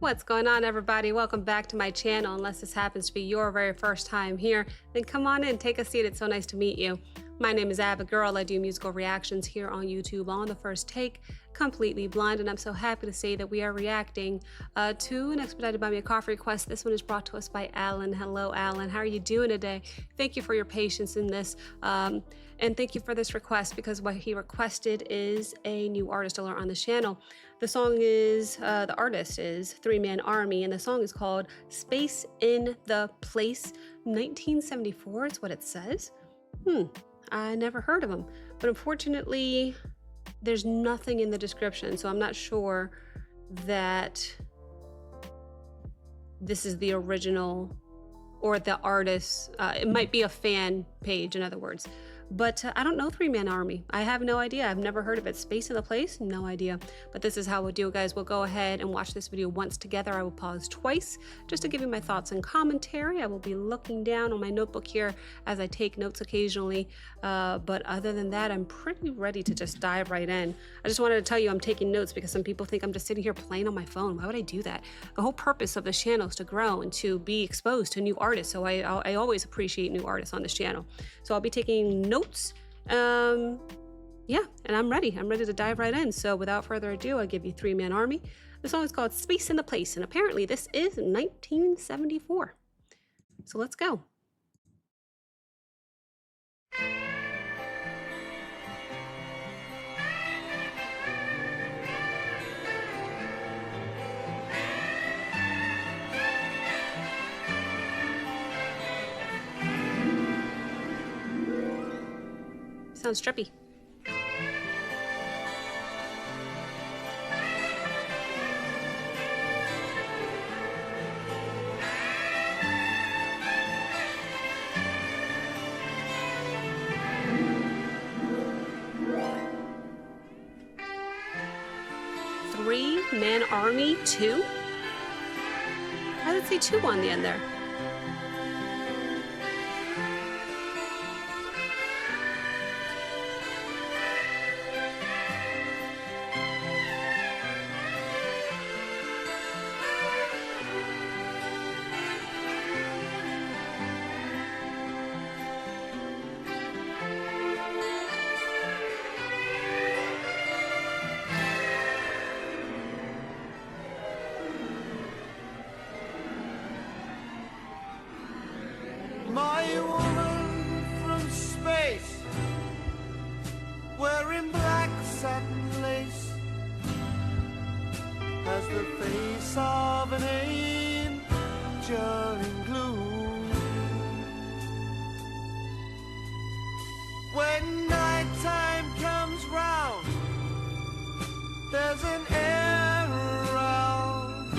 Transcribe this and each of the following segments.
What's going on, everybody? Welcome back to my channel. Unless this happens to be your very first time here, then come on in, take a seat. It's so nice to meet you. My name is Abigail. I do musical reactions here on YouTube on the first take, completely blind, and I'm so happy to say that we are reacting to an expedited by me a coffee request. This one is brought to us by Alan. Hello, Alan. How are you doing today? Thank you for your patience in this, and thank you for this request, because what he requested is a new artist alert on the channel. The song is, the artist is Three Man Army, and the song is called Space in the Place 1974. It's what it says. I never heard of him, but unfortunately, there's nothing in the description, so I'm not sure that this is the original or the artist. It might be a fan page, in other words. But I don't know Three Man Army. I have no idea. I've never heard of it. Space in the Place? No idea. But this is how we'll do it, guys. We'll go ahead and watch this video once together. I will pause twice just to give you my thoughts and commentary. I will be looking down on my notebook here as I take notes occasionally. But other than that, I'm pretty ready to just dive right in. I just wanted to tell you I'm taking notes because some people think I'm just sitting here playing on my phone. Why would I do that? The whole purpose of this channel is to grow and to be exposed to new artists. So I always appreciate new artists on this channel. So I'll be taking notes. Yeah, and I'm ready to dive right in. So without further ado, I'll give you Three Man Army. The song is called Space in the Place, and apparently this is 1974. So let's go. Sounds trippy. Three Man Army 2? Why did it say 2 on the end there? My woman from space, wearing black satin lace, has the face of an angel in gloom. When nighttime comes round, there's an air around,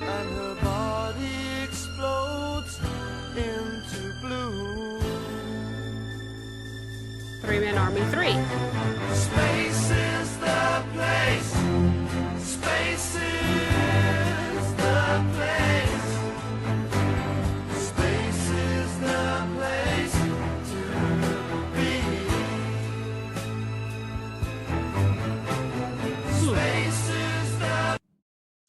and her body explodes into blue. Three Man Army 3. Space is the place. Space is the place. Space is the place to be. Space is the...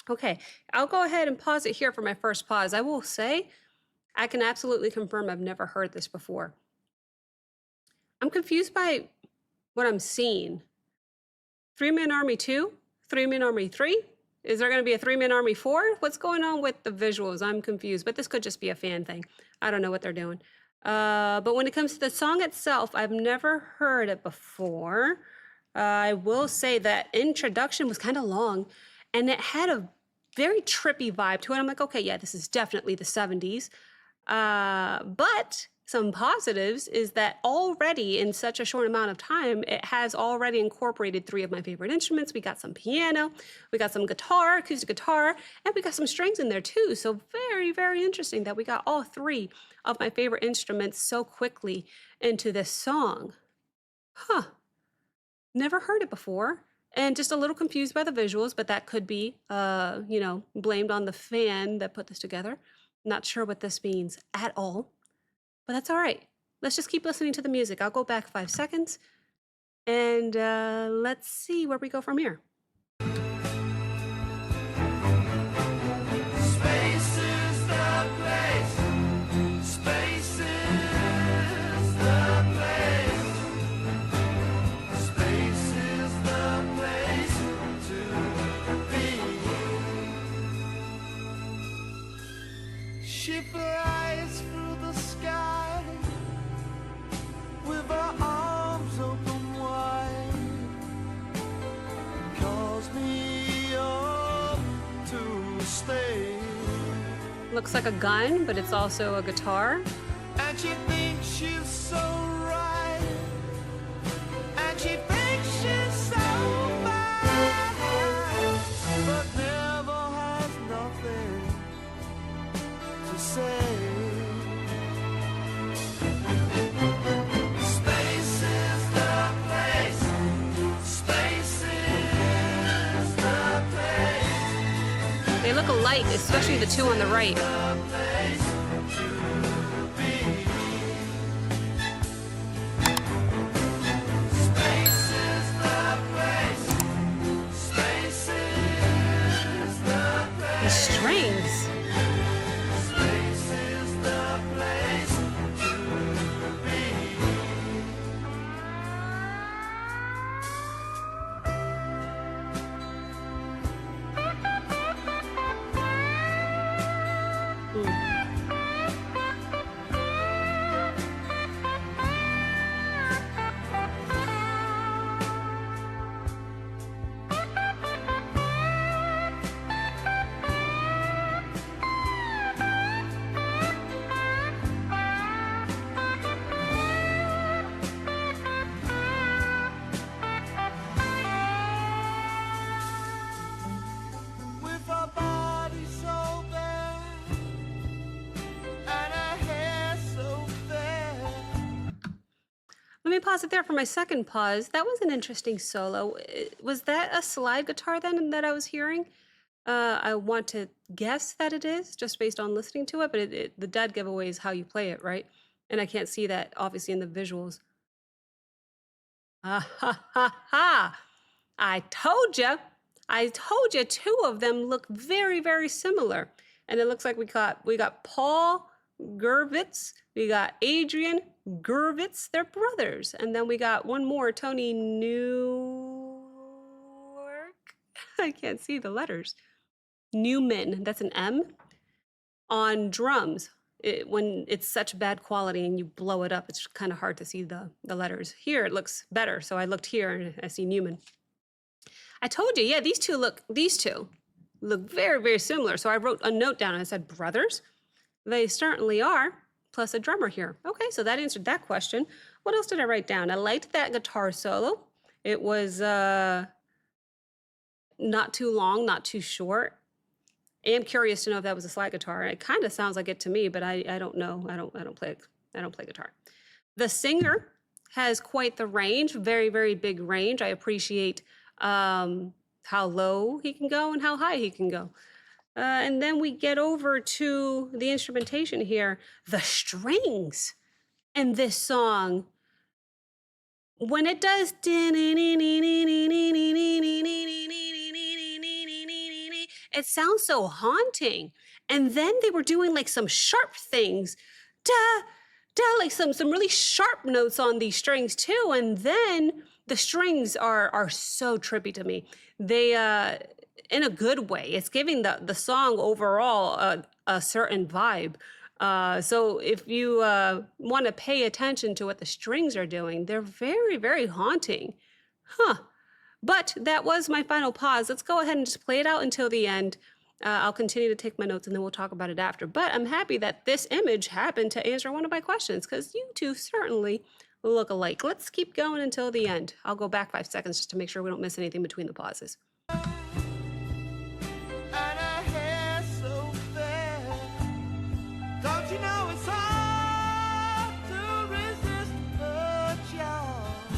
Okay, I'll go ahead and pause it here for my first pause. I will say, I can absolutely confirm I've never heard this before. I'm confused by what I'm seeing. Three Man Army 2? Three Man Army 3? Is there going to be a Three Man Army 4? What's going on with the visuals? I'm confused, but this could just be a fan thing. I don't know what they're doing. But when it comes to the song itself, I've never heard it before. I will say that introduction was kind of long, and it had a very trippy vibe to it. I'm like, okay, yeah, this is definitely the 70s. But some positives is that already in such a short amount of time, it has already incorporated 3 of my favorite instruments. We got some piano, we got some guitar, acoustic guitar, and we got some strings in there too. So very, very interesting that we got all 3 of my favorite instruments so quickly into this song. Huh. Never heard it before. And just a little confused by the visuals, but that could be, blamed on the fan that put this together. Not sure what this means at all, but that's all right. Let's just keep listening to the music. I'll go back 5 seconds, and let's see where we go from here. She flies through the sky with her arms open wide, calls me up to stay. Looks like a gun, but it's also a guitar. And she thinks she's so right, and she thinks she's so fine, but never has nothing to say. Space is the place. Space is the place. They look alike, especially the two on the right. The strings. With her body so bare and her hair so fair. Let me pause it there for my second pause. That was an interesting solo. Was that a slide guitar then that I was hearing? I want to guess that it is, just based on listening to it, but the dead giveaway is how you play it, right? And I can't see that, obviously, in the visuals. Ah, ha, ha, ha. I told you. I told you two of them look very, very similar. And it looks like we got Paul Gervitz, we got Adrian Gervitz, they're brothers. And then we got one more, Tony Newark. I can't see the letters. Newman, that's an M, on drums. When it's such bad quality and you blow it up, it's kind of hard to see the letters. Here it looks better, so I looked here and I see Newman. I told you, yeah, these two look very, very similar. So I wrote a note down and I said, brothers? They certainly are, plus a drummer here. Okay, so that answered that question. What else did I write down? I liked that guitar solo. It was not too long, not too short. I am curious to know if that was a slide guitar. It kind of sounds like it to me, but I don't know. I don't play guitar. The singer has quite the range, very, very big range. I appreciate how low he can go and how high he can go. And then we get over to the instrumentation here. The strings in this song, when it does, it sounds so haunting. And then they were doing like some sharp things, da, da, like some really sharp notes on these strings too. And then the strings are so trippy to me. They, in a good way, it's giving the song overall a certain vibe. So if you want to pay attention to what the strings are doing, they're very, very haunting. Huh. But that was my final pause. Let's go ahead and just play it out until the end. I'll continue to take my notes and then we'll talk about it after. But I'm happy that this image happened to answer one of my questions because you two certainly look alike. Let's keep going until the end. I'll go back 5 seconds just to make sure we don't miss anything between the pauses. And her hair so fair. Don't you know it's hard to resist her charm?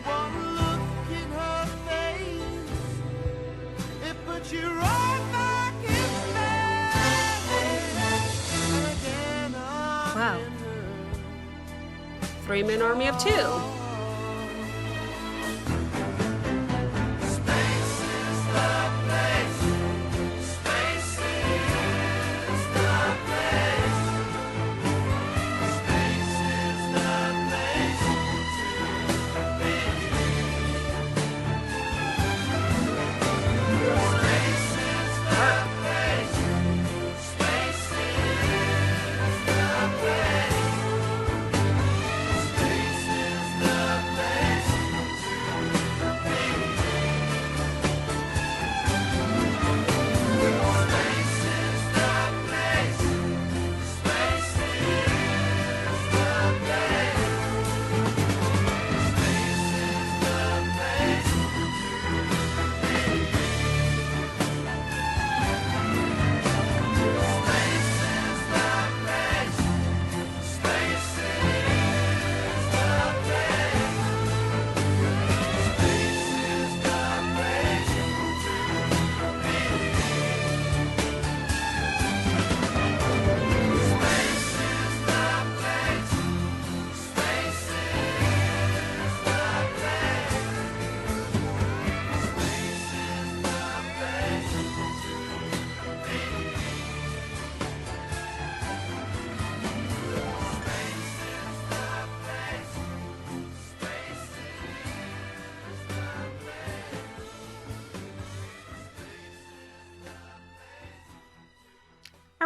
One look in her face, it puts you right back in space. And again, I'm Wow. in her. 3-man army of 2. Space is the place. Space is the place. Space is the place to be. Space is the place.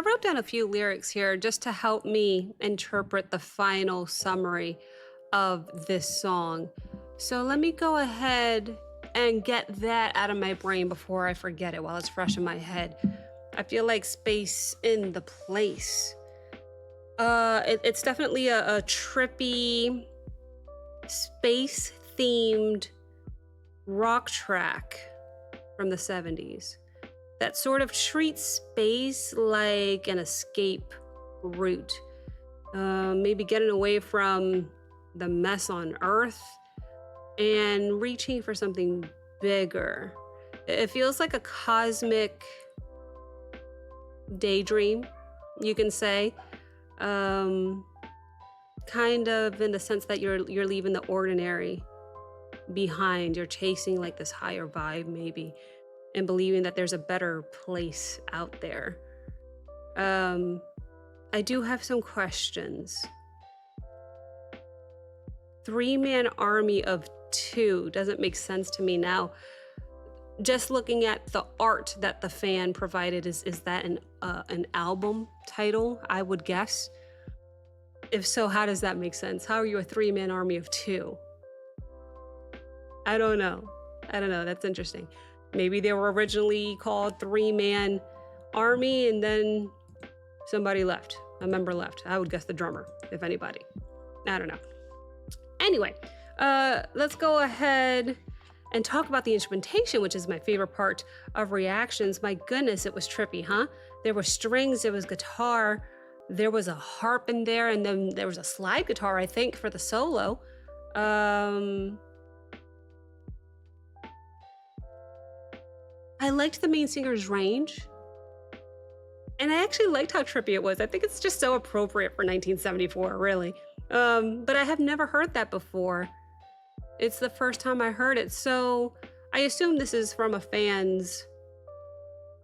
wrote down a few lyrics here just to help me interpret the final summary of this song. So let me go ahead and get that out of my brain before I forget it while it's fresh in my head. I feel like space in the place. It's definitely a trippy, space themed rock track from the 70s that sort of treats space like an escape route. Maybe getting away from the mess on Earth and reaching for something bigger. It feels like a cosmic daydream, you can say. Kind of in the sense that you're leaving the ordinary behind. You're chasing like this higher vibe, maybe, and believing that there's a better place out there. I do have some questions. 3-man army of 2 doesn't make sense to me now. Just looking at the art that the fan provided, is that an album title, I would guess? If so, how does that make sense? How are you a 3-man army of 2? I don't know. That's interesting. Maybe they were originally called 3-man army and then somebody left. A member left. I would guess the drummer, if anybody. I don't know. Anyway, let's go ahead and talk about the instrumentation, which is my favorite part of reactions. My goodness, it was trippy, huh? There were strings, there was guitar, there was a harp in there, and then there was a slide guitar, I think, for the solo. I liked the main singer's range, and I actually liked how trippy it was. I think it's just so appropriate for 1974, really. But I have never heard that before. It's the first time I heard it, so I assume this is from a fan's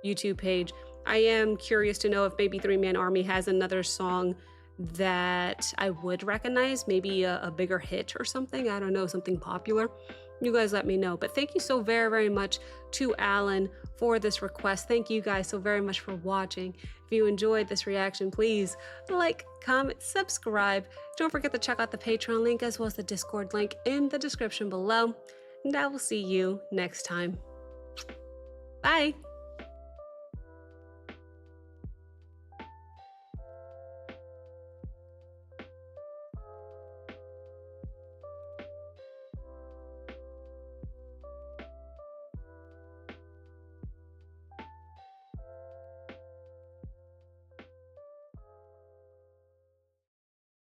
YouTube page. I am curious to know if maybe 3-Man Army has another song that I would recognize, maybe a bigger hit or something. I don't know, something popular. You guys let me know. But thank you so very, very much to Alan for this request. Thank you guys so very much for watching. If you enjoyed this reaction, please like, comment, subscribe. Don't forget to check out the Patreon link as well as the Discord link in the description below. And I will see you next time. Bye.